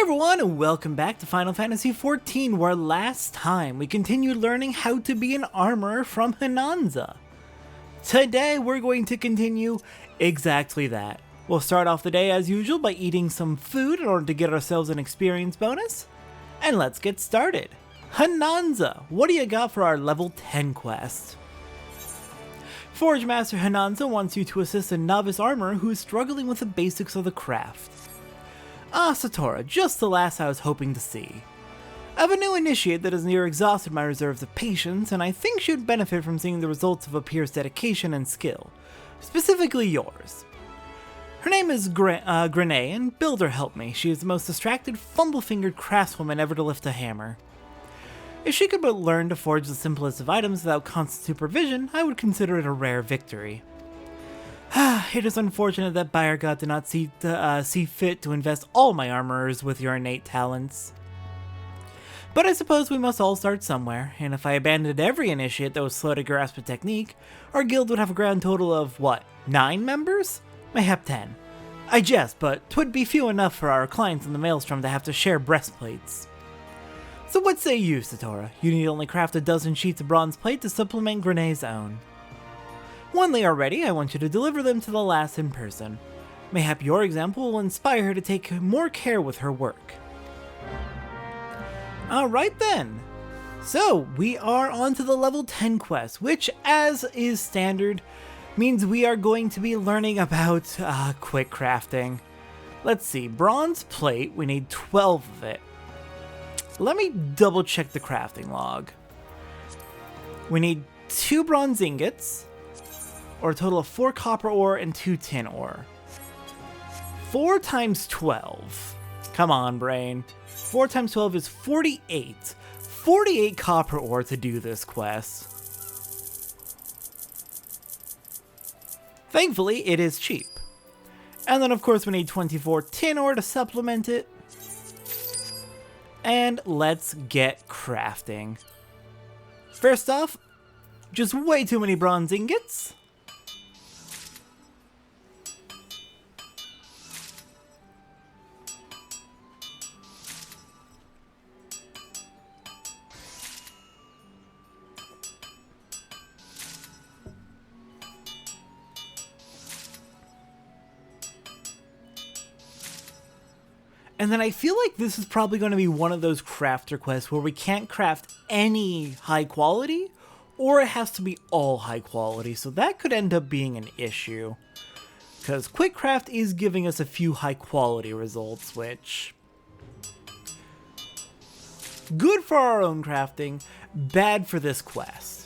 Hi everyone, and welcome back to Final Fantasy XIV, where last time we continued learning how to be an armorer from Hinanza. Today we're going to continue exactly that. We'll start off the day as usual by eating some food in order to get ourselves an experience bonus. And let's get started. Hinanza, what do you got for our level 10 quest? Forge Master Hinanza wants you to assist a novice armorer who is struggling with the basics of the craft. Ah, Satora, just the lass I was hoping to see. I have a new initiate that has near exhausted my reserves of patience, and I think she would benefit from seeing the results of a peer's dedication and skill. Specifically yours. Her name is Grenay, and Builder helped me. She is the most distracted, fumble-fingered craftswoman ever to lift a hammer. If she could but learn to forge the simplest of items without constant supervision, I would consider it a rare victory. It is unfortunate that Bayergott did not see fit to invest all my armorers with your innate talents. But I suppose we must all start somewhere, and if I abandoned every initiate that was slow to grasp a technique, our guild would have a grand total of, 9 members? Mayhap 10. I jest, but 'twould be few enough for our clients in the Maelstrom to have to share breastplates. So what say you, Satora? You need only craft a dozen sheets of bronze plate to supplement Grenay's own. When they are ready, I want you to deliver them to the lass in person. Mayhap your example will inspire her to take more care with her work. Alright then. So, we are on to the level 10 quest, which, as is standard, means we are going to be learning about quick crafting. Let's see, bronze plate, we need 12 of it. Let me double check the crafting log. We need 2 bronze ingots, or a total of 4 copper ore and 2 tin ore. 4 times 12. Come on, brain. 4 times 12 is 48. 48 copper ore to do this quest. Thankfully, it is cheap. And then, of course, we need 24 tin ore to supplement it. And let's get crafting. First off, just way too many bronze ingots. And then I feel like this is probably going to be one of those crafter quests where we can't craft any high quality, or it has to be all high quality, so that could end up being an issue. Because Quick Craft is giving us a few high quality results, which... good for our own crafting, bad for this quest.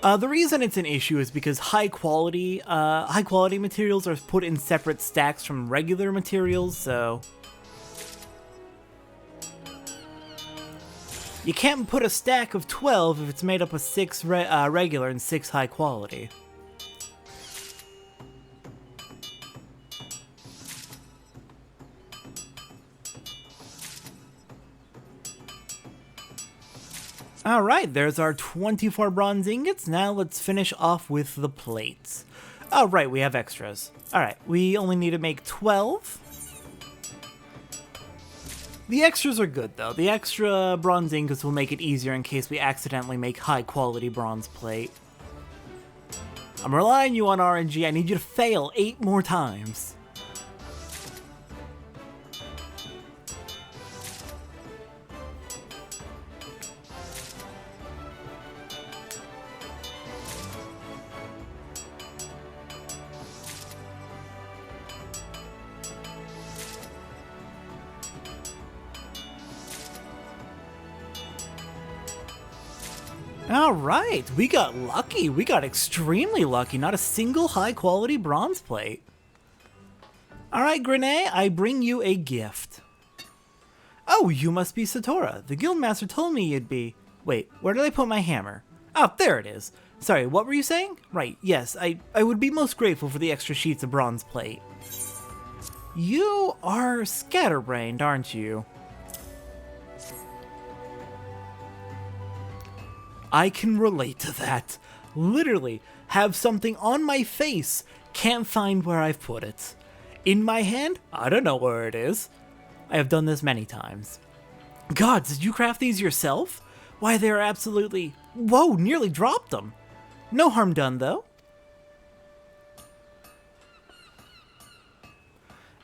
The reason it's an issue is because high quality materials are put in separate stacks from regular materials, so you can't put a stack of 12 if it's made up of 6 regular and 6 high quality. Alright, there's our 24 bronze ingots. Now let's finish off with the plates. Oh, right, we have extras. Alright, we only need to make 12. The extras are good, though. The extra bronze ingots will make it easier in case we accidentally make high-quality bronze plate. I'm relying on you on RNG. I need you to fail 8 more times. Alright, we got lucky. We got extremely lucky. Not a single high-quality bronze plate. Alright, Grenay, I bring you a gift. Oh, you must be Satora. The guildmaster told me you'd be... Wait, where did I put my hammer? Oh, there it is. Sorry, what were you saying? Right, yes, I would be most grateful for the extra sheets of bronze plate. You are scatterbrained, aren't you? I can relate to that. Literally, have something on my face, can't find where I've put it. In my hand? I don't know where it is. I have done this many times. God, did you craft these yourself? Why, they are absolutely... Whoa, nearly dropped them. No harm done, though.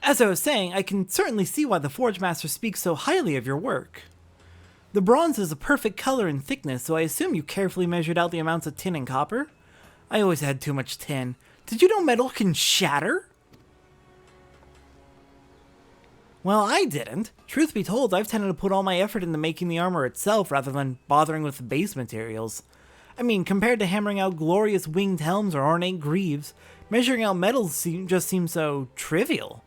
As I was saying, I can certainly see why the Forge Master speaks so highly of your work. The bronze is a perfect color and thickness, so I assume you carefully measured out the amounts of tin and copper? I always had too much tin. Did you know metal can shatter? Well, I didn't. Truth be told, I've tended to put all my effort into making the armor itself rather than bothering with the base materials. I mean, compared to hammering out glorious winged helms or ornate greaves, measuring out metals just seems so trivial.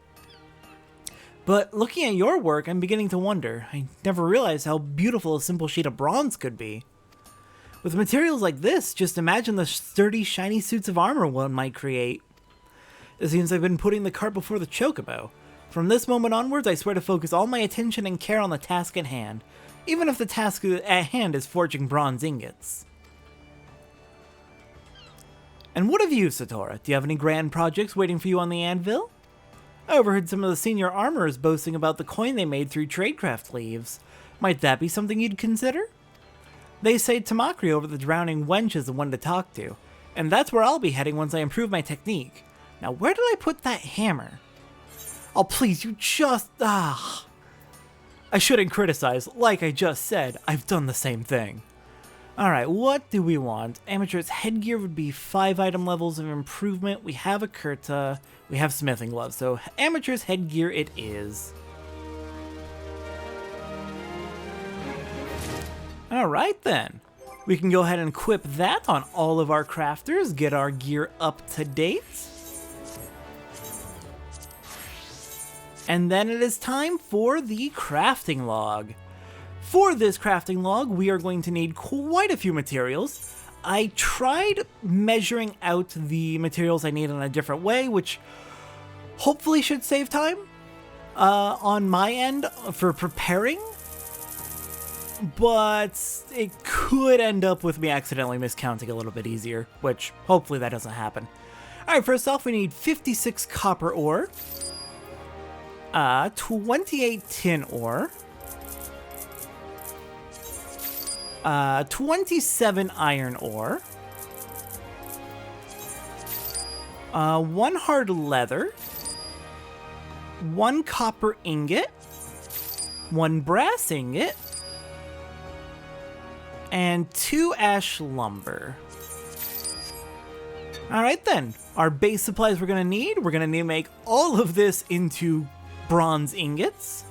But looking at your work, I'm beginning to wonder. I never realized how beautiful a simple sheet of bronze could be. With materials like this, just imagine the sturdy, shiny suits of armor one might create. It seems I've been putting the cart before the chocobo. From this moment onwards, I swear to focus all my attention and care on the task at hand, even if the task at hand is forging bronze ingots. And what of you, Satora? Do you have any grand projects waiting for you on the anvil? I overheard some of the senior armorers boasting about the coin they made through tradecraft leaves. Might that be something you'd consider? They say Tamakri over the Drowning Wench is the one to talk to, and that's where I'll be heading once I improve my technique. Now, where did I put that hammer? Oh, please, you just... I shouldn't criticize. Like I just said, I've done the same thing. Alright, what do we want? Amateur's headgear would be 5 item levels of improvement. We have a kurta. We have smithing gloves. So amateur's headgear it is. Alright then. We can go ahead and equip that on all of our crafters. Get our gear up to date. And then it is time for the crafting log. For this crafting log, we are going to need quite a few materials. I tried measuring out the materials I need in a different way, which hopefully should save time on my end for preparing. But it could end up with me accidentally miscounting a little bit easier, which hopefully that doesn't happen. Alright, first off, we need 56 copper ore, 28 tin ore, 27 iron ore, 1 hard leather, 1 copper ingot, 1 brass ingot, and 2 ash lumber. Alright then, our base supplies we're going to need to make all of this into bronze ingots.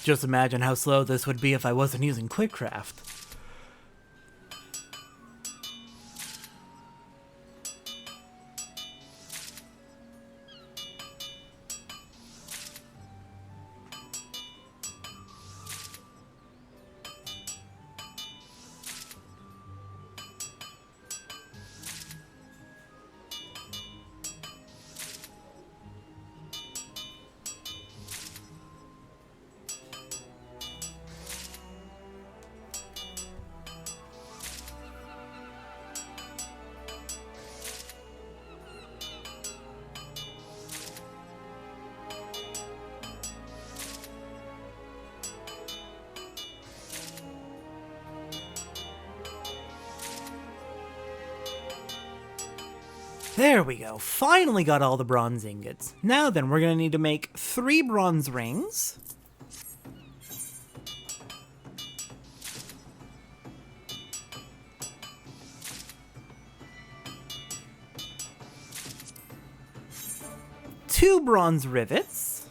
Just imagine how slow this would be if I wasn't using QuickCraft. There we go, finally got all the bronze ingots. Now then, we're going to need to make 3 bronze rings. Two bronze rivets.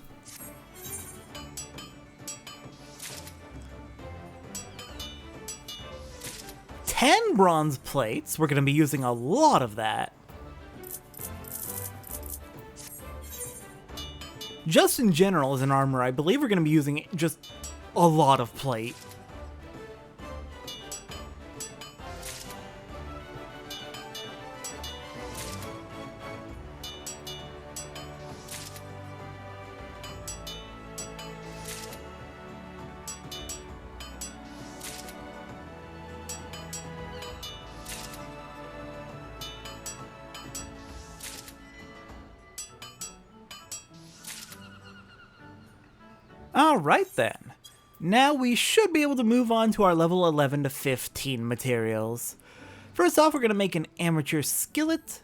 10 bronze plates. We're going to be using a lot of that. just in general as an armor, I believe we're going to be using just a lot of plate. Alright then. Now we should be able to move on to our level 11 to 15 materials. First off, we're going to make an amateur skillet.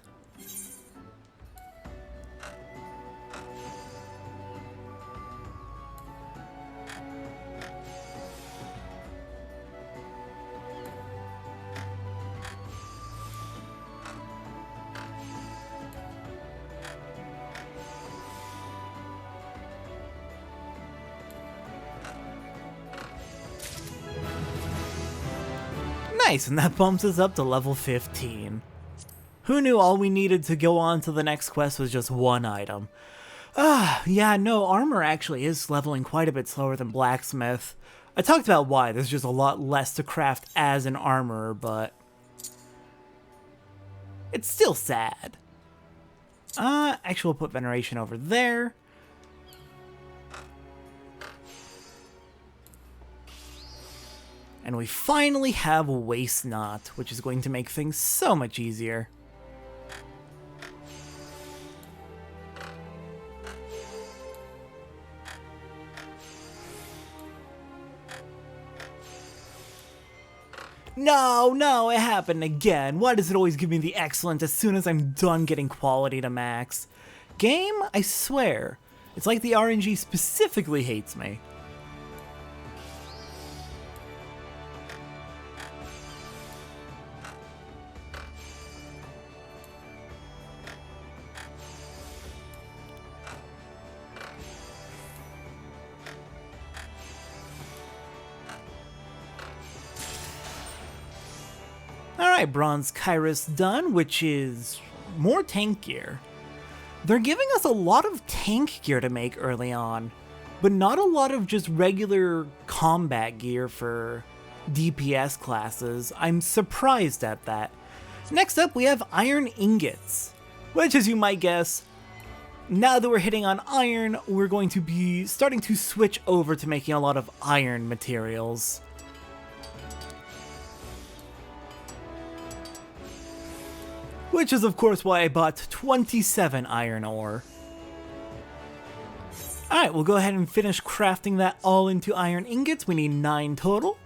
Nice, and that bumps us up to level 15. Who knew all we needed to go on to the next quest was just one item? Yeah, no, armor actually is leveling quite a bit slower than blacksmith. I talked about why, there's just a lot less to craft as an armorer, but it's still sad. Actually, we'll put veneration over there. And we finally have Waste Not, which is going to make things so much easier. No, it happened again. Why does it always give me the excellent as soon as I'm done getting quality to max? Game, I swear. It's like the RNG specifically hates me. Alright, Bronze Kairos done, which is more tank gear. They're giving us a lot of tank gear to make early on, but not a lot of just regular combat gear for DPS classes. I'm surprised at that. Next up, we have iron ingots, which, as you might guess, now that we're hitting on iron, we're going to be starting to switch over to making a lot of iron materials. Which is of course why I bought 27 iron ore. Alright, we'll go ahead and finish crafting that all into iron ingots. We need 9 total.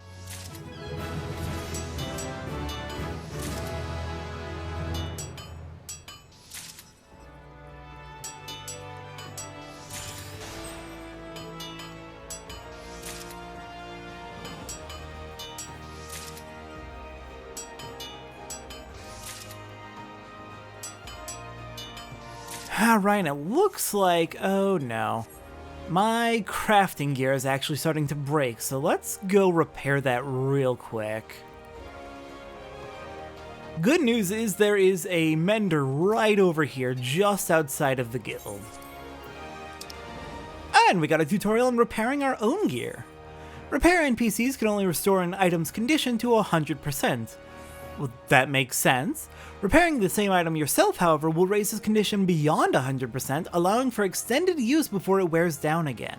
Alright, it looks like, oh no, my crafting gear is actually starting to break, so let's go repair that real quick. Good news is there is a mender right over here, just outside of the guild. And we got a tutorial on repairing our own gear. Repair NPCs can only restore an item's condition to 100%. Well, that makes sense. Repairing the same item yourself, however, will raise its condition beyond 100%, allowing for extended use before it wears down again.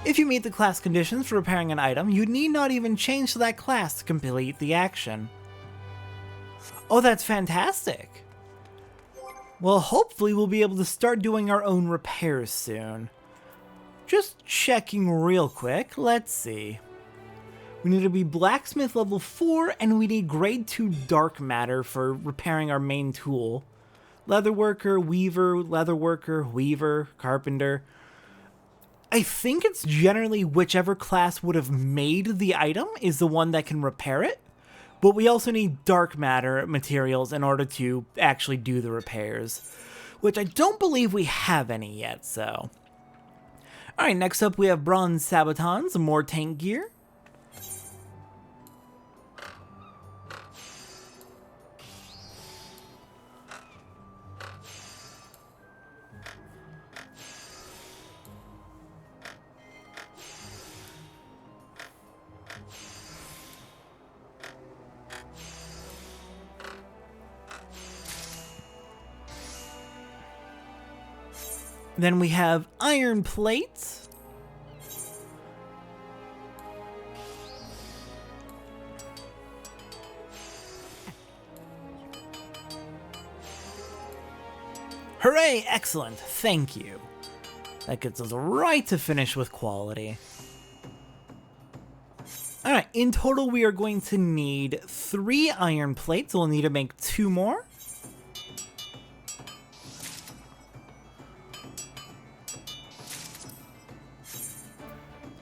If you meet the class conditions for repairing an item, you need not even change to that class to complete the action. Oh, that's fantastic! Well, hopefully we'll be able to start doing our own repairs soon. Just checking real quick, let's see. We need to be blacksmith level 4, and we need grade 2 dark matter for repairing our main tool. Leatherworker, weaver, leatherworker, weaver, carpenter. I think it's generally whichever class would have made the item is the one that can repair it, but we also need dark matter materials in order to actually do the repairs, which I don't believe we have any yet, so. Alright, next up we have bronze sabatons, more tank gear. Then we have iron plates. Hooray! Excellent. Thank you. That gets us right to finish with quality. Alright, in total we are going to need 3 iron plates. We'll need to make 2 more.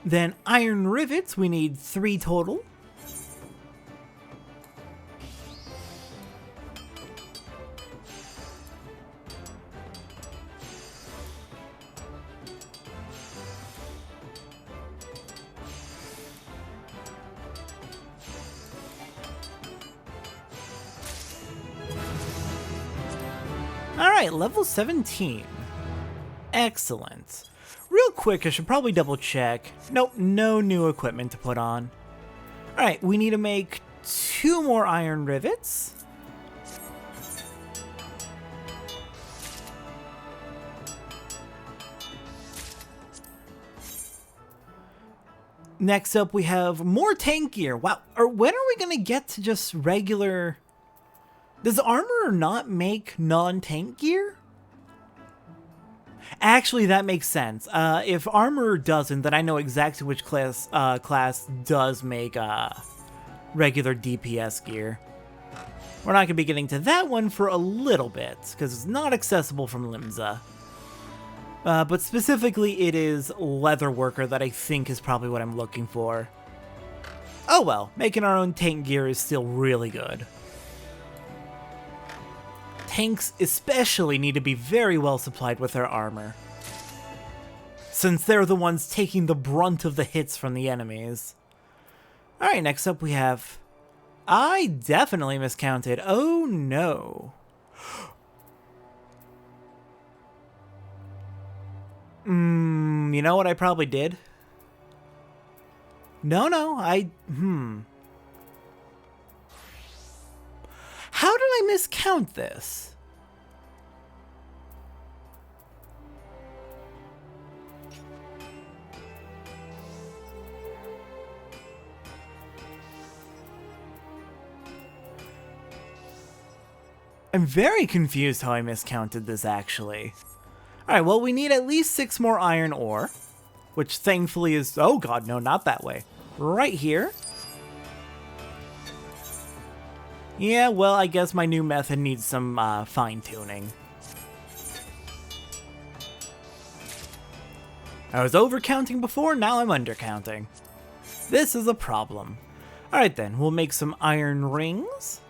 Then iron rivets, we need 3 total. Alright, level 17. Excellent. Real quick, I should probably double check. Nope, no new equipment to put on. Alright, we need to make 2 more iron rivets. Next up, we have more tank gear. Wow, or when are we gonna get to just regular... Does armor not make non-tank gear? Actually, that makes sense. If armor doesn't, then I know exactly which class does make regular DPS gear. We're not going to be getting to that one for a little bit, because it's not accessible from Limsa. But specifically, it is Leatherworker that I think is probably what I'm looking for. Oh well, making our own tank gear is still really good. Tanks especially need to be very well supplied with their armor, since they're the ones taking the brunt of the hits from the enemies. Alright, next up we have... I definitely miscounted. Oh no. You know what I probably did? No, How did I miscount this? I'm very confused how I miscounted this, actually. Alright, well, we need at least 6 more iron ore, which thankfully is... Oh god, no, not that way. Right here. Yeah, well, I guess my new method needs some fine-tuning. I was overcounting before, now I'm undercounting. This is a problem. Alright then, we'll make some iron rings.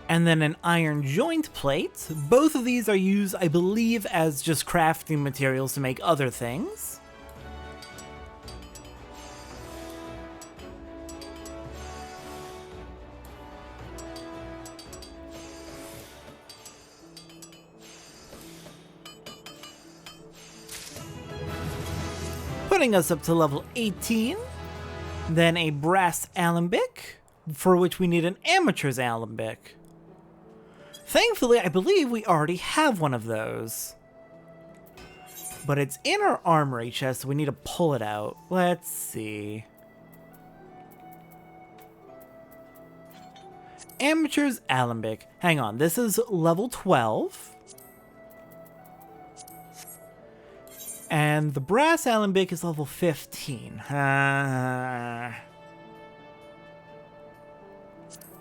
And then an iron joint plate. Both of these are used, I believe, as just crafting materials to make other things. Putting us up to level 18. Then a brass alembic, for which we need an amateur's alembic. Thankfully, I believe we already have one of those. But it's in our armory chest, so we need to pull it out. Let's see. Amateur's alembic. Hang on, this is level 12. And the brass alembic is level 15.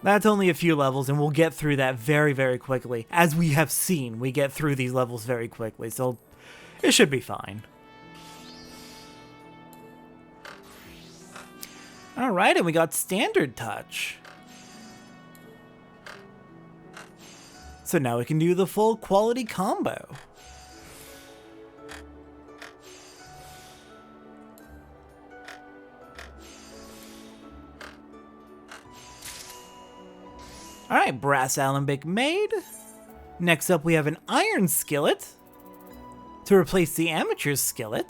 That's only a few levels, and we'll get through that very, very quickly. As we have seen, we get through these levels very quickly, so it should be fine. Alright, and we got standard touch. So now we can do the full quality combo. Alright, brass alembic made. Next up we have an iron skillet to replace the amateur's skillet.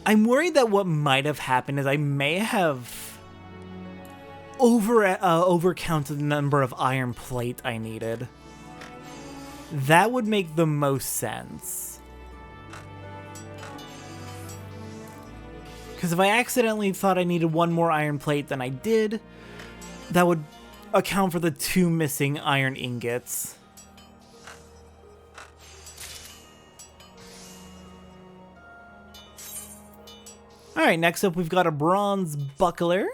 I'm worried that what might have happened is I may have overcounted the number of iron plate I needed. That would make the most sense. Because if I accidentally thought I needed one more iron plate than I did, that would account for the 2 missing iron ingots. Alright, next up we've got a bronze buckler.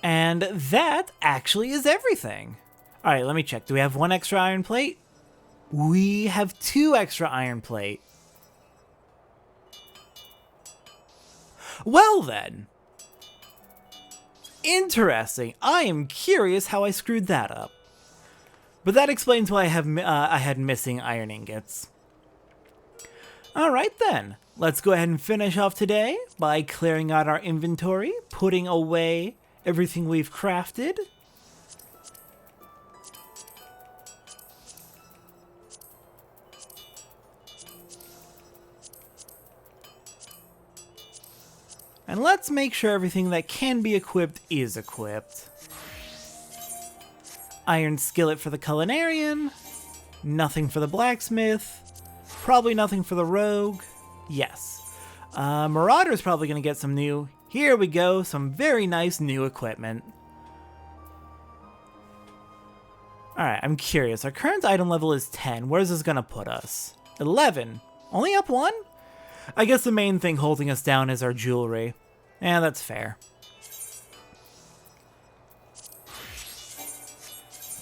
And that actually is everything. Alright, let me check. Do we have 1 extra iron plate? We have 2 extra iron plate. Well then. Interesting. I am curious how I screwed that up. But that explains why I had missing iron ingots. Alright then. Let's go ahead and finish off today by clearing out our inventory, putting away everything we've crafted. And let's make sure everything that can be equipped is equipped. Iron skillet for the culinarian. Nothing for the blacksmith. Probably nothing for the rogue. Yes. Marauder's probably going to get some new... Here we go, some very nice new equipment. Alright, I'm curious. Our current item level is 10. Where's this going to put us? 11. Only up 1? I guess the main thing holding us down is our jewelry. Yeah, that's fair.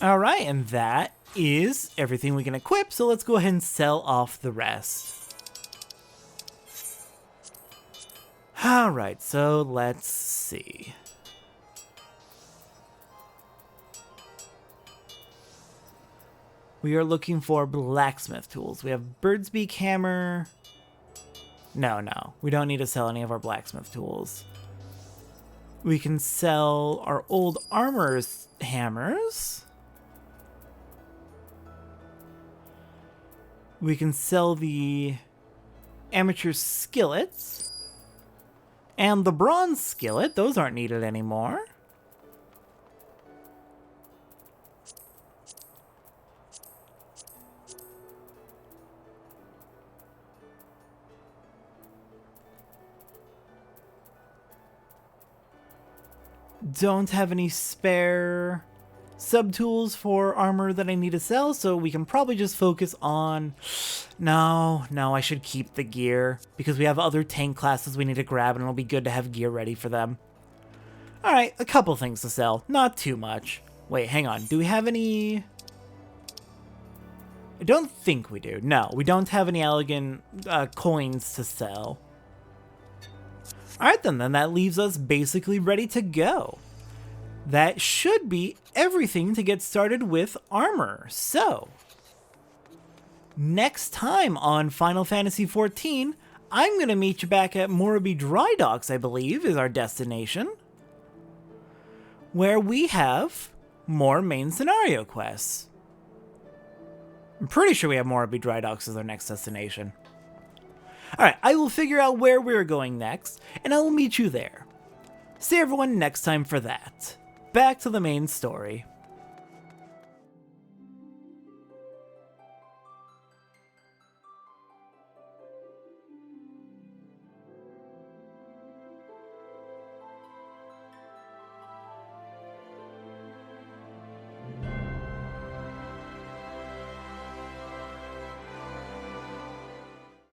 Alright, and that is everything we can equip, so let's go ahead and sell off the rest. Alright, so let's see. We are looking for blacksmith tools. We have bird's beak hammer. No, we don't need to sell any of our blacksmith tools. We can sell our old armor's hammers. We can sell the amateur skillets. And the bronze skillet, those aren't needed anymore. Don't have any spare sub-tools for armor that I need to sell, so we can probably just focus on... No, I should keep the gear, because we have other tank classes we need to grab, and it'll be good to have gear ready for them. Alright, a couple things to sell. Not too much. Wait, hang on. Do we have any... I don't think we do. No, we don't have any elegant coins to sell. Alright then that leaves us basically ready to go. That should be everything to get started with armor. So, next time on Final Fantasy XIV, I'm going to meet you back at Morabie Dry Docks, I believe, is our destination, where we have more main scenario quests. I'm pretty sure we have Morabie Dry Docks as our next destination. Alright, I will figure out where we're going next, and I will meet you there. See everyone next time for that. Back to the main story.